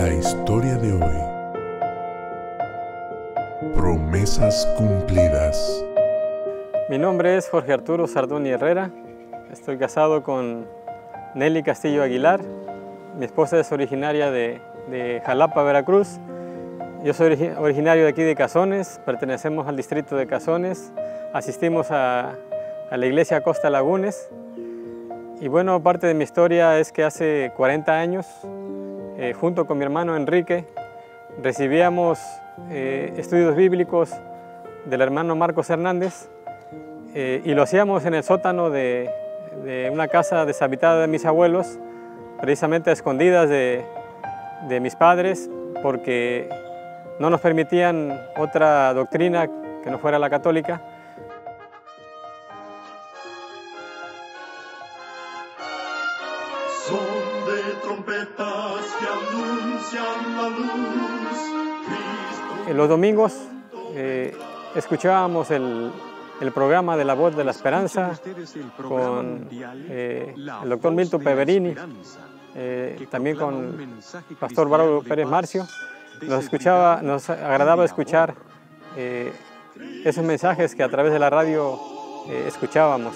La historia de hoy. Promesas cumplidas. Mi nombre es Jorge Arturo Sardoni Herrera. Estoy casado con Nelly Castillo Aguilar. Mi esposa es originaria de Jalapa, Veracruz. Yo soy originario de aquí de Cazones, pertenecemos al distrito de Cazones. Asistimos a la iglesia Costa Lagunes. Y bueno, parte de mi historia es que hace 40 años, junto con mi hermano Enrique, recibíamos estudios bíblicos del hermano Marcos Hernández y lo hacíamos en el sótano de una casa deshabitada de mis abuelos, precisamente a escondidas de mis padres, porque no nos permitían otra doctrina que no fuera la católica. Son de trompetas que anuncian la luz. En los domingos escuchábamos el programa de La Voz de la Esperanza con el doctor Milton Peverini, también con el pastor Braulio Pérez Marcio. Nos agradaba escuchar esos mensajes que a través de la radio escuchábamos.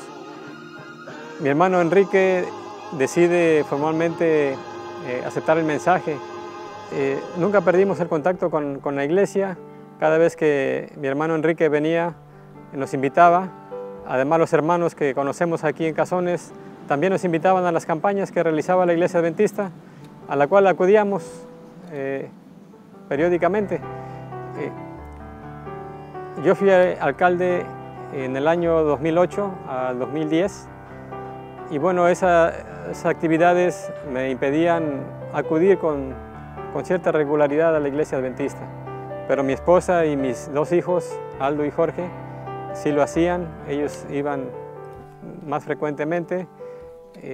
Mi hermano Enrique decide formalmente aceptar el mensaje. Nunca perdimos el contacto con la iglesia. Cada vez que mi hermano Enrique venía, nos invitaba. Además, los hermanos que conocemos aquí en Cazones también nos invitaban a las campañas que realizaba la iglesia adventista, a la cual acudíamos periódicamente. Yo fui alcalde en el año 2008 al 2010 y bueno, esas actividades me impedían acudir con cierta regularidad a la iglesia adventista. Pero mi esposa y mis dos hijos, Aldo y Jorge, sí lo hacían. Ellos iban más frecuentemente.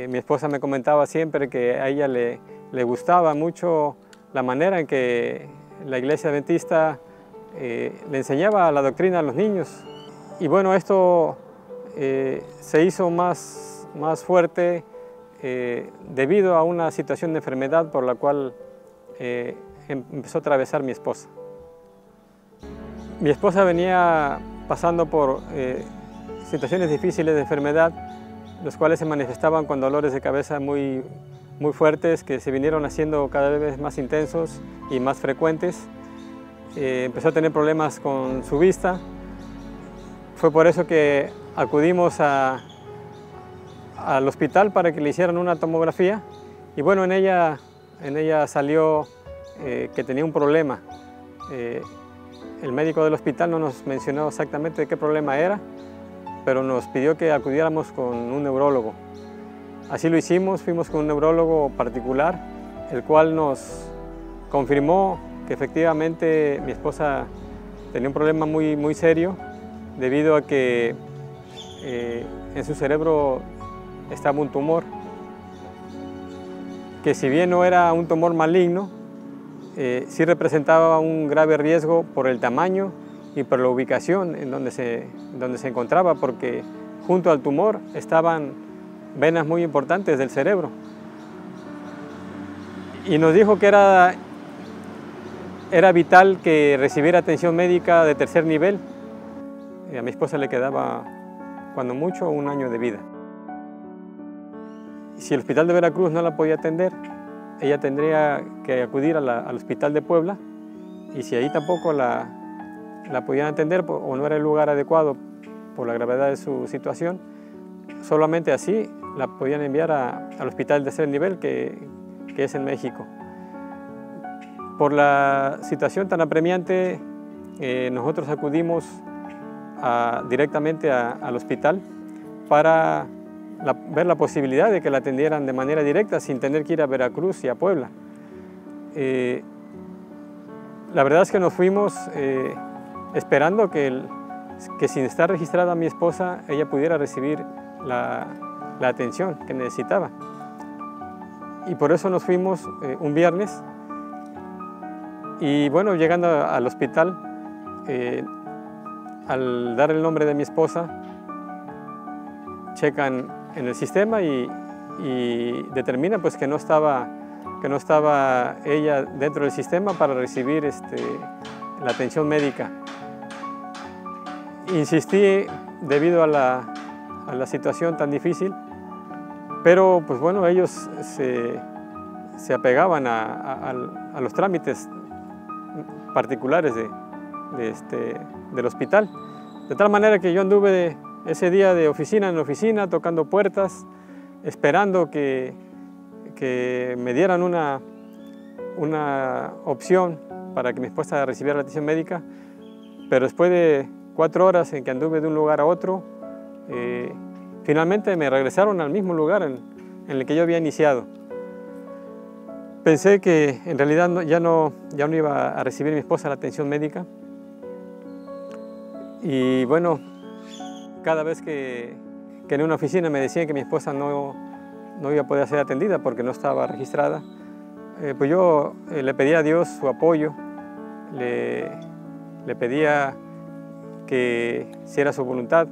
Mi esposa me comentaba siempre que a ella le gustaba mucho la manera en que la iglesia adventista le enseñaba la doctrina a los niños. Y bueno, esto se hizo más fuerte debido a una situación de enfermedad por la cual empezó a atravesar mi esposa. Mi esposa venía pasando por situaciones difíciles de enfermedad, los cuales se manifestaban con dolores de cabeza muy fuertes, que se vinieron haciendo cada vez más intensos y más frecuentes. Empezó a tener problemas con su vista. Fue por eso que acudimos al hospital para que le hicieran una tomografía y bueno, en ella salió que tenía un problema. El médico del hospital no nos mencionó exactamente de qué problema era, pero nos pidió que acudiéramos con un neurólogo. Así lo hicimos, fuimos con un neurólogo particular, el cual nos confirmó que efectivamente mi esposa tenía un problema muy serio debido a que en su cerebro estaba un tumor, que si bien no era un tumor maligno, sí representaba un grave riesgo por el tamaño y por la ubicación en donde se encontraba, porque junto al tumor estaban venas muy importantes del cerebro. Y nos dijo que era vital que recibiera atención médica de tercer nivel. A mi esposa le quedaba, cuando mucho, 1 año de vida. Si el hospital de Veracruz no la podía atender, ella tendría que acudir al hospital de Puebla, y si ahí tampoco la podían atender o no era el lugar adecuado por la gravedad de su situación, solamente así la podían enviar al hospital de tercer nivel que es en México. Por la situación tan apremiante, nosotros acudimos directamente al hospital para ver la posibilidad de que la atendieran de manera directa sin tener que ir a Veracruz y a Puebla. La verdad es que nos fuimos esperando que sin estar registrada mi esposa, ella pudiera recibir la atención que necesitaba. Y por eso nos fuimos un viernes. Y bueno, llegando al hospital, al dar el nombre de mi esposa, checan en el sistema y determinan pues que no estaba que no estaba ella dentro del sistema para recibir la atención médica. Insistí debido a la situación tan difícil, pero pues bueno, ellos se apegaban a los trámites particulares del hospital, de tal manera que yo anduve ese día de oficina en oficina, tocando puertas, esperando que me dieran una opción para que mi esposa recibiera la atención médica, pero después de 4 horas en que anduve de un lugar a otro, finalmente me regresaron al mismo lugar en el que yo había iniciado. Pensé que en realidad ya no iba a recibir mi esposa la atención médica. Y bueno, cada vez que en una oficina me decían que mi esposa no iba a poder ser atendida porque no estaba registrada, pues yo le pedía a Dios su apoyo, le pedía que, si era su voluntad,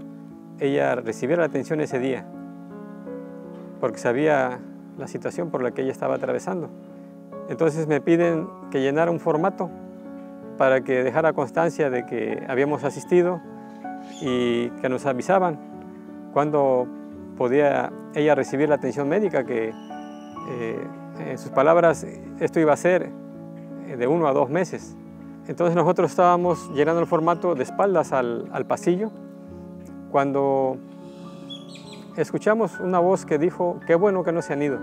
ella recibiera la atención ese día, porque sabía la situación por la que ella estaba atravesando. Entonces me piden que llenara un formato para que dejara constancia de que habíamos asistido y que nos avisaban cuándo podía ella recibir la atención médica, que en sus palabras esto iba a ser de 1 a 2 meses. Entonces nosotros estábamos llenando el formato de espaldas al pasillo, cuando escuchamos una voz que dijo: qué bueno que no se han ido.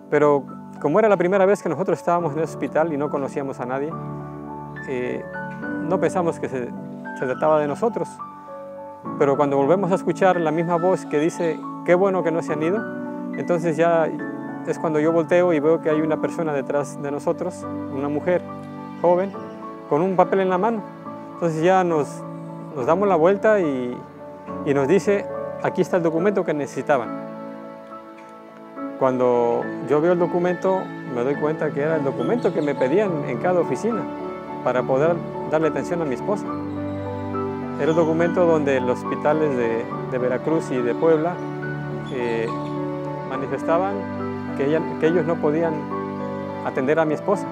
Pero como era la primera vez que nosotros estábamos en el hospital y no conocíamos a nadie, no pensamos que se trataba de nosotros. Pero cuando volvemos a escuchar la misma voz que dice: qué bueno que no se han ido, entonces ya es cuando yo volteo y veo que hay una persona detrás de nosotros, una mujer joven, con un papel en la mano. Entonces ya nos damos la vuelta y nos dice: aquí está el documento que necesitaban. Cuando yo veo el documento, me doy cuenta que era el documento que me pedían en cada oficina para poder darle atención a mi esposa. Era el documento donde los hospitales de Veracruz y de Puebla manifestaban que ellos no podían atender a mi esposa.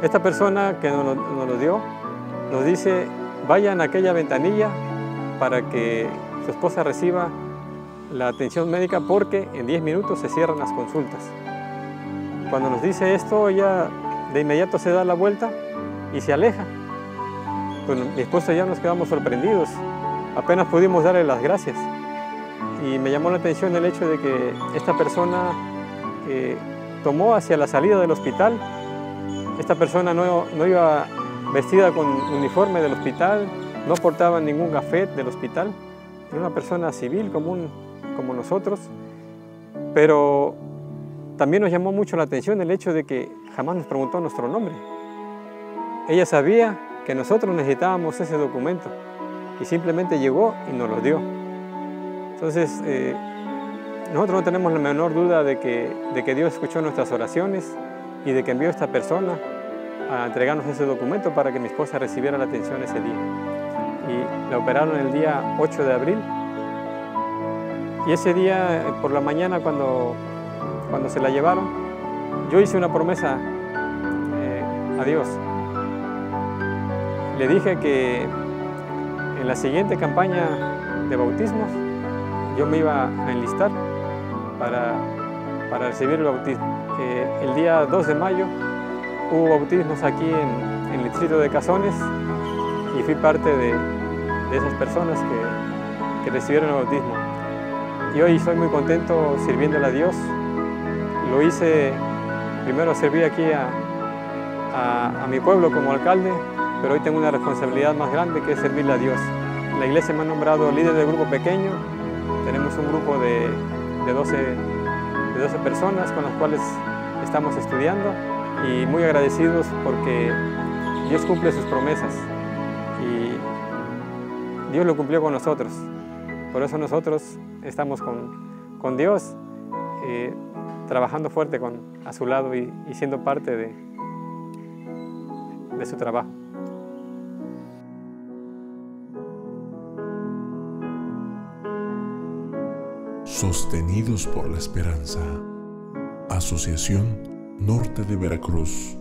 Esta persona que nos lo dio nos dice: vayan a aquella ventanilla para que su esposa reciba la atención médica, porque en 10 minutos se cierran las consultas. Cuando nos dice esto, ella de inmediato se da la vuelta y se aleja. Pues mi esposa y yo nos quedamos sorprendidos, apenas pudimos darle las gracias. Y me llamó la atención el hecho de que esta persona tomó hacia la salida del hospital. Esta persona no iba vestida con uniforme del hospital, no portaba ningún gafet del hospital, era una persona civil común como nosotros, pero también nos llamó mucho la atención el hecho de que jamás nos preguntó nuestro nombre. Ella sabía que nosotros necesitábamos ese documento y simplemente llegó y nos lo dio. Entonces, nosotros no tenemos la menor duda de que Dios escuchó nuestras oraciones y de que envió a esta persona a entregarnos ese documento para que mi esposa recibiera la atención ese día. Y la operaron el día 8 de abril. Y ese día, por la mañana, cuando se la llevaron, yo hice una promesa a Dios. Le dije que en la siguiente campaña de bautismos yo me iba a enlistar para recibir el bautismo. El día 2 de mayo hubo bautismos aquí en el distrito de Cazones y fui parte de esas personas que recibieron el bautismo. Y hoy estoy muy contento sirviéndole a Dios. Lo hice, primero serví aquí a mi pueblo como alcalde, pero hoy tengo una responsabilidad más grande, que es servirle a Dios. La iglesia me ha nombrado líder del grupo pequeño. Tenemos un grupo de 12 personas con las cuales estamos estudiando, y muy agradecidos porque Dios cumple sus promesas y Dios lo cumplió con nosotros. Por eso nosotros estamos con Dios, trabajando fuerte a su lado y siendo parte de su trabajo. Sostenidos por la Esperanza. Asociación norte de Veracruz.